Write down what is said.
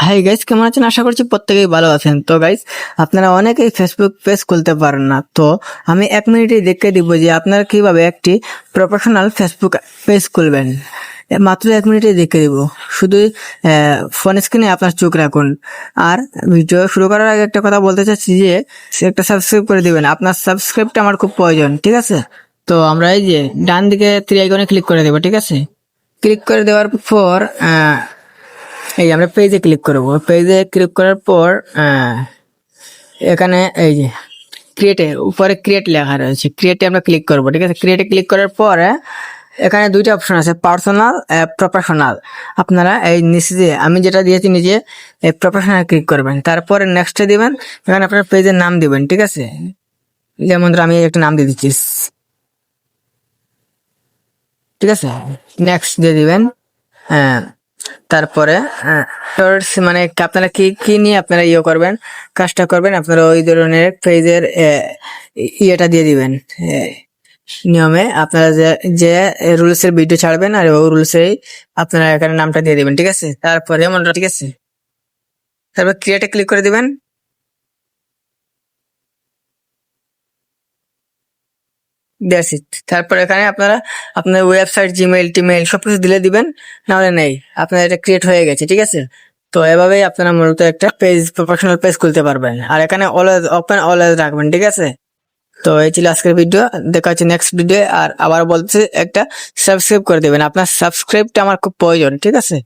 Hi guys, কেমন আছেন? আশা করছি প্রত্যেকেই ভালো আছেন। তো গাইস, আপনারা অনেকেই ফেসবুক পেজ খুলতে পারেন না। তো আমি 1 মিনিটেই দেখিয়ে দিব যে আপনারা কিভাবে একটি প্রফেশনাল ফেসবুক পেজ খুলবেন। মাত্র 1 মিনিটেই দেখিয়ে দিব। শুধু ফোন স্ক্রিনে আপনার চোখ রাখুন। আর ভিডিও শুরু করার আগে একটা কথা বলতে চাচ্ছি যে একটা সাবস্ক্রাইব করে দিবেন। আপনার সাবস্ক্রাইবটা আমার খুব প্রয়োজন, ঠিক আছে? তো আমরা এই যে ডান দিকে থ্রি আইকনে ক্লিক করে দেবো, ঠিক আছে? ক্লিক করে দেওয়ার পর এই আমরা পেজে ক্লিক করব। পেজে ক্লিক করার পর এখানে এই যে ক্রিয়েটে উপরে ক্রিয়েট লেখা রয়েছে, ক্রিয়েটে আমরা ক্লিক করব, ঠিক আছে? ক্রিয়েটে ক্লিক করার পর এখানে দুইটা অপশন আছে, পার্সোনাল, প্রফেশনাল। আপনারা এই নিচে যে আমি যেটা দিয়েছি নিজে, এই প্রফেশনাল ক্লিক করবেন, তারপরে নেক্সটে দিবেন। এখানে আপনার পেজের নাম দিবেন, ঠিক আছে? যেমন ধরো আমি একটা নাম দিয়ে দিচ্ছি, ঠিক আছে? নেক্সট দিয়ে দিবেন। হ্যাঁ, তারপরে মানে আপনারা কি কি নিয়ে আপনারা করবেন, কাজটা করবেন, আপনারা ওই ধরনের পেজের ইয়েটা দিয়ে দিবেন। নিয়মে আপনারা যে যে রুলস এর ভিডিও ছাড়বেন, আর ওই রুলসেই আপনারা এখানে নামটা দিয়ে দিবেন, ঠিক আছে? তারপরে ঠিক আছে, তারপর ক্রিয়েটে ক্লিক করে দিবেন। That's it. তারপর এখানে আপনারা আপনার ওয়েবসাইট, জিমেইল, টিমেইল সবকিছু দিলে দিবেন, নাহলে নেই। আপনার এটা ক্রিয়েট হয়ে গেছে, ঠিক আছে? তো এভাবেই আপনারা মূলত একটা পেজ, প্রফেশনাল পেজ খুলতে পারবেন। আর এখানে অলওয়েজ ওপেন অলওয়েজ রাখবেন, ঠিক আছে? তো এই ছিল আজকের ভিডিও। দেখা হচ্ছে নেক্সট ভিডিও। আর আবার বলতে একটা সাবস্ক্রাইব করে দেবেন। আপনার সাবস্ক্রাইবটা আমার খুব প্রয়োজন, ঠিক আছে?